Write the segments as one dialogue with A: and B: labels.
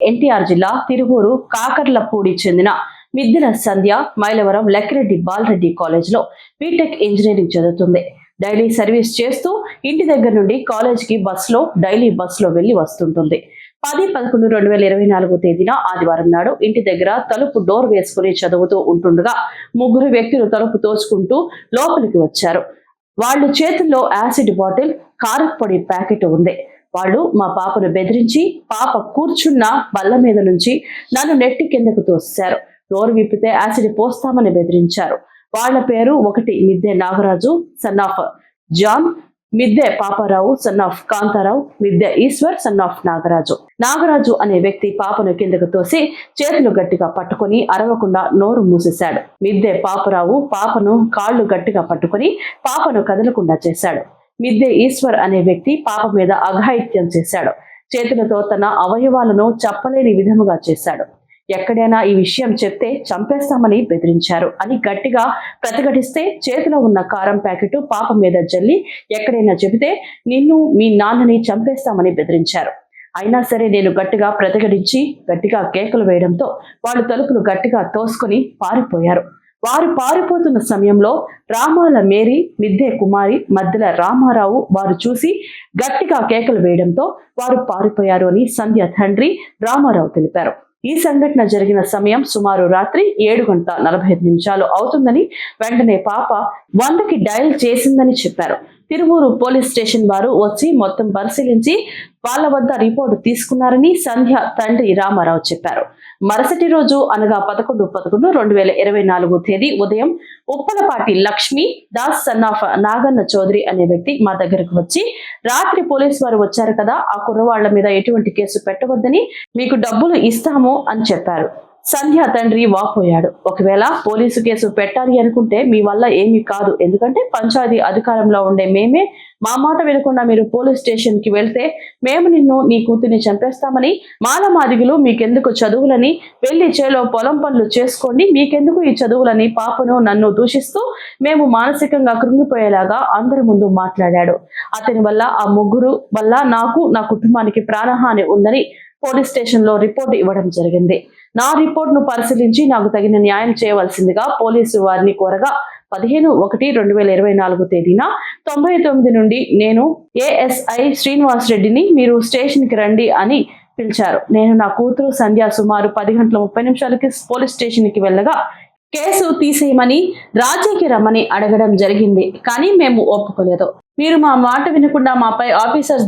A: ఎన్టీఆర్ జిల్లా తిరువూరు కాకర్లపూడి చెందిన మిద్దెల సంధ్య మైలవరం లక్కిరెడ్డి బాలరెడ్డి కాలేజ్ లో బీటెక్ ఇంజనీరింగ్ చదువుతుంది. డైలీ సర్వీస్ చేస్తూ ఇంటి దగ్గర నుండి కాలేజీకి డైలీ బస్సులో వెళ్లి వస్తుంటుంది. 10-11-2024 తేదీన ఆదివారం నాడు ఇంటి దగ్గర తలుపు డోర్ వేసుకుని చదువుతూ ఉంటుండగా ముగ్గురు వ్యక్తులు తలుపు తోసుకుంటూ లోపలికి వచ్చారు. వాళ్ళు చేతుల్లో యాసిడ్ బాటిల్, కారప్పొడి ప్యాకెట్ ఉంది. వాళ్ళు మా పాపను బెదిరించి పాప కూర్చున్న బల్ల మీద నుంచి నన్ను నెట్టి కిందకు తోసేశారు. డోర్ విప్పితే యాసిడ్ పోస్తామని బెదిరించారు. వాళ్ళ పేరు ఒకటి మిద్దె నాగరాజు సన్ ఆఫ్ జాన్, మిద్దె పాపారావు సన్ ఆఫ్ కాంతారావు, మిద్దె ఈశ్వర్ సన్ ఆఫ్ నాగరాజు. నాగరాజు అనే వ్యక్తి పాపను కిందకు తోసి చేతులు గట్టిగా పట్టుకుని అరవకుండా నోరు మూసేశాడు. మిద్దె పాపారావు పాపను కాళ్లు గట్టిగా పట్టుకుని పాపను కదలకుండా చేశాడు. మిద్దె ఈశ్వర్ అనే వ్యక్తి పాప మీద అఘాయిత్యం చేశాడు. చేతులతో తన అవయవాలను చెప్పలేని విధముగా చేశాడు. ఎక్కడైనా ఈ విషయం చెప్తే చంపేస్తామని బెదిరించారు అని గట్టిగా ప్రతిఘటిస్తే చేతిలో ఉన్న కారం ప్యాకెట్ పాప మీద జల్లి ఎక్కడైనా చెబితే నిన్ను మీ నాన్నని చంపేస్తామని బెదిరించారు. అయినా సరే నేను గట్టిగా ప్రతిఘటించి గట్టిగా కేకలు వేయడంతో వాళ్ళు తలుపులు గట్టిగా తోసుకొని పారిపోయారు. వారు పారిపోతున్న సమయంలో రామాల మేరీ, మిద్దె కుమారి, మధ్యల రామారావు వారు చూసి గట్టిగా కేకలు వేయడంతో వారు పారిపోయారు అని సంధ్య తండ్రి రామారావు తెలిపారు. ఈ సంఘటన జరిగిన సమయం సుమారు రాత్రి 7:45 అవుతుందని, వెంటనే పాప 100కి డయల్ చేసిందని చెప్పారు. తిరువూరు పోలీస్ స్టేషన్ వారు వచ్చి మొత్తం పరిశీలించి వాళ్ళ వద్ద రిపోర్టు తీసుకున్నారని సంధ్య తండ్రి రామారావు చెప్పారు. మరుసటి రోజు అనగా 11-11-2024 తేదీ ఉదయం ఉప్పలపాటి లక్ష్మి దాస్ సన్ ఆఫ్ నాగన్న చౌదరి అనే వ్యక్తి మా దగ్గరకు వచ్చి, రాత్రి పోలీసు వారు వచ్చారు కదా, ఆ కుర్రవాళ్ల మీద ఎటువంటి కేసు పెట్టవద్దని మీకు డబ్బులు ఇస్తాము అని చెప్పారు. సంధ్య తండ్రి వాపోయాడు. ఒకవేళ పోలీసు కేసు పెట్టాలి అనుకుంటే మీ వల్ల ఏమీ కాదు, ఎందుకంటే పంచాయతీ అధికారంలో ఉండే మేమే మా మాట వినకుండా మీరు పోలీస్ స్టేషన్ కి వెళ్తే మేము నిన్ను నీ కూతుర్ని చంపేస్తామని, మాలమాదిగులు మీకెందుకు చదువులని, వెళ్లి చేలో పొలం పనులు చేసుకోండి, మీకెందుకు ఈ చదువులని పాపను నన్ను దూషిస్తూ మేము మానసికంగా కృంగిపోయేలాగా అందరి ముందు మాట్లాడాడు. అతని వల్ల ఆ ముగ్గురు వల్ల నాకు నా కుటుంబానికి ప్రాణహాని ఉందని పోలీస్ స్టేషన్ లో రిపోర్టు ఇవ్వడం జరిగింది. నా రిపోర్ట్ ను పరిశీలించి నాకు తగిన న్యాయం చేయవలసిందిగా పోలీసు వారిని కోరగా 15-1-2024 తేదీన 99 నుండి నేను ఏఎస్ఐ శ్రీనివాస్ రెడ్డిని మీరు స్టేషన్ కి రండి అని పిలిచారు. నేను నా కూతురు సంధ్య సుమారు 10:30 పోలీస్ స్టేషన్ కి వెళ్ళగా కేసు తీసేయమని, రాజీకి రమ్మని అడగడం జరిగింది. కానీ మేము ఒప్పుకోలేదు. మీరు మా మాట వినకుండా మాపై ఆఫీసర్స్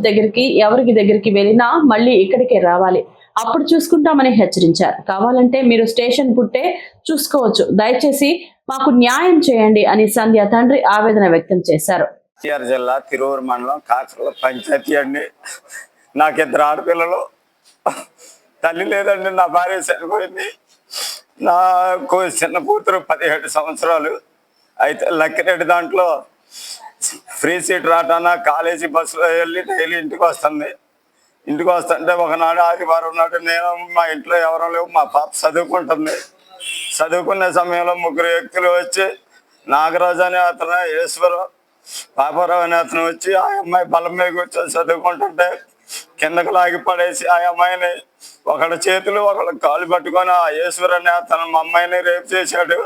A: ఎవరికి దగ్గరికి వెళ్ళినా మళ్ళీ ఇక్కడికే రావాలి, అప్పుడు చూసుకుంటామని హెచ్చరించారు. కావాలంటే మీరు స్టేషన్ పుట్టే చూసుకోవచ్చు, దయచేసి మాకు న్యాయం చేయండి అని సంధ్య తండ్రి ఆవేదన వ్యక్తం చేశారు.
B: జిల్లా తిరువూరు మండలం కాకర్ల పంచాయతీ అండి. నాకు 2 ఆడపిల్లలు, తల్లి లేదండి. నా భార్య చనిపోయింది. నాకు చిన్న కూతురు 17 సంవత్సరాలు. అయితే లక్కిరెడ్డి దాంట్లో ఫ్రీ సీట్ రాటానా కాలేజీ బస్సులో వెళ్ళి డైలీ ఇంటికి వస్తుంది. ఇంటికి వస్తుంటే ఒకనాడు ఆదివారం నాడు నేను మా ఇంట్లో ఎవరో లేవు, మా పాప చదువుకుంటుంది. చదువుకునే సమయంలో ముగ్గురు వ్యక్తులు వచ్చి నాగరాజు అనే అతను, ఈశ్వరు, పాపారావు అనే అతను వచ్చి ఆ అమ్మాయి బలం మీద కూర్చొని చదువుకుంటుంటే కిందకు లాగి పడేసి ఆ అమ్మాయిని ఒకళ్ళ చేతులు ఒకళ్ళ కాళ్ళు పట్టుకొని ఆ ఈశ్వర్ అనే అతను మా అమ్మాయిని రేపు చేశాడు.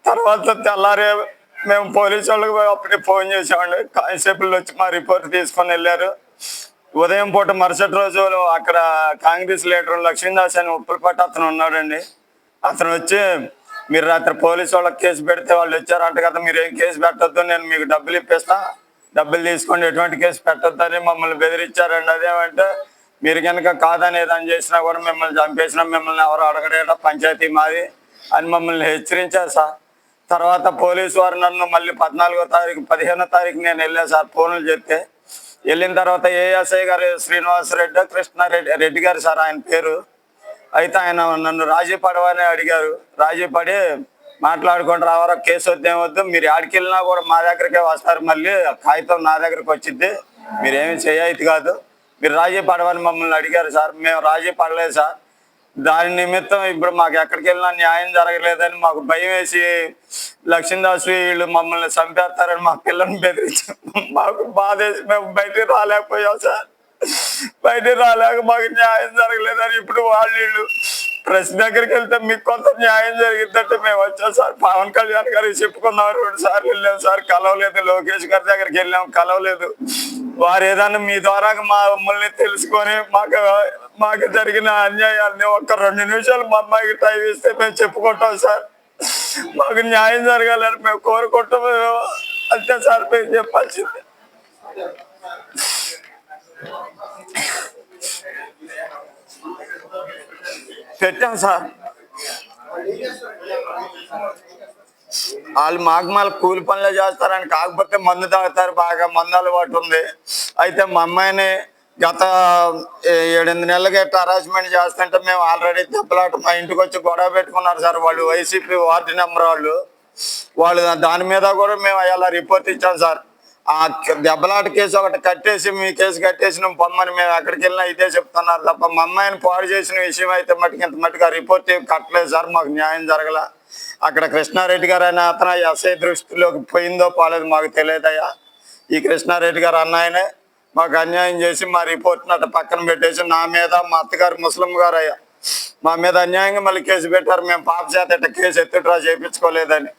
B: తర్వాత తెల్లారే మేము పోలీసు వాళ్ళకి అప్పుడే ఫోన్ చేసామండి. కానిస్టేబుల్ వచ్చి మా రిపోర్ట్ తీసుకొని వెళ్ళారు. ఉదయం పూట మరుసటి రోజు అక్కడ కాంగ్రెస్ లీడర్ లక్ష్మీదాస్ అని ఉప్పలపాటి అతను ఉన్నాడండి. అతను వచ్చి మీరు రాత్రి పోలీసు వాళ్ళకి కేసు పెడితే వాళ్ళు వచ్చారంట కదా, మీరు ఏం కేసు పెట్టద్దు, నేను మీకు డబ్బులు ఇప్పిస్తా, డబ్బులు తీసుకోండి, ఎటువంటి కేసు పెట్టద్దని మమ్మల్ని బెదిరించారండి. అదేమంటే మీరు కనుక కాదనేదని చేసినా కూడా మిమ్మల్ని చంపేసినా మిమ్మల్ని ఎవరు అడగడేట, పంచాయతీ మాది అని మమ్మల్ని హెచ్చరించారు సార్. తర్వాత పోలీసు వారు నన్ను మళ్ళీ 14వ తారీఖు 15వ తారీఖు నేను వెళ్ళాను సార్. ఫోన్లు చెప్తే వెళ్ళిన తర్వాత ఏఎస్ఐ గారు శ్రీనివాస్ రెడ్డి, కృష్ణారెడ్డి గారు సార్ ఆయన పేరు. అయితే ఆయన నన్ను రాజీ పడవని అడిగారు. రాజీ పడి మాట్లాడుకొని రావారా, కేసు వద్దేమొద్దు, మీరు ఆడికి వెళ్ళినా కూడా మా దగ్గరికే వస్తారు, మళ్ళీ కాగితం నా దగ్గరికి వచ్చింది, మీరేమి చేయైతే కాదు, మీరు రాజీ పడవని మమ్మల్ని అడిగారు సార్. మేము రాజీ పడలేదు సార్. దాని నిమిత్తం ఇప్పుడు మాకు ఎక్కడికి వెళ్ళినా న్యాయం జరగలేదని మాకు భయం వేసి లక్ష్మీదాస్ వీళ్ళు మమ్మల్ని చంపేస్తారని మా పిల్లల్ని బెదిరించి మాకు బాధేసి మేము బయటికి రాలేకపోయాం సార్. బయట రాలేక మాకు న్యాయం జరగలేదని ఇప్పుడు వాళ్ళు ప్రెస్ దగ్గరికి వెళ్తే మీకు కొంత న్యాయం జరిగిందంటే మేము వచ్చాం సార్. పవన్ కళ్యాణ్ గారికి చెప్పుకున్నాం, 2 సార్లు వెళ్ళాం సార్, కలవలేదు. లోకేష్ గారి దగ్గరికి వెళ్ళాం, కలవలేదు. వారు ఏదన్నా మీ ద్వారా మమ్మల్ని తెలుసుకొని మాకు జరిగిన అన్యాయాన్ని ఒక్క 2 నిమిషాలు మా అమ్మాయికి టైం ఇస్తే మేము చెప్పుకుంటాం సార్. మాకు న్యాయం జరగాలని మేము కోరుకుంటాం. అంతే సార్ మేము చెప్పాల్సింది. పెట్టాం సార్. వాళ్ళు మాకు కూలి పనులు చేస్తారని, కాకపోతే మందు తాగుతారు, బాగా మందు అలవాటు ఉంది. అయితే మా అమ్మాయిని గత 7-8 నెలలుగా హరాస్మెంట్ చేస్తుంటే మేము ఆల్రెడీ దెబ్బలాట మా ఇంటికి వచ్చి గొడవ పెట్టుకున్నారు సార్. వాళ్ళు వైసీపీ వార్డు నెంబర్ వాళ్ళు దాని మీద కూడా మేము అలా రిపోర్ట్ ఇచ్చాం సార్. ఆ దెబ్బలాట కేసు ఒకటి కట్టేసి మీ కేసు కట్టేసి పొమ్మని మేము ఎక్కడికి వెళ్ళినా ఇదే చెప్తున్నారు తప్ప మా అమ్మాయిని పాడు చేసిన విషయం అయితే మటుకు ఇంత మటుకు ఆ రిపోర్ట్ కట్టలేదు సార్. మాకు న్యాయం జరగల. అక్కడ కృష్ణారెడ్డి గారు అనే అతను ఎస్ఐ దృష్టిలోకి పోయిందో పోలేదు మాకు తెలియదయ్యా. ఈ కృష్ణారెడ్డి గారు అన్నాయనే మాకు అన్యాయం చేసి మా రిపోర్ట్ని అట్లా పక్కన పెట్టేసి నా మీద మా అత్తగారు ముస్లిం గారు అయ్యా మా మీద అన్యాయంగా మళ్ళీ కేసు పెట్టారు. మేము పాప చేత కేసు ఎత్తుట్రా చేయించుకోలేదని.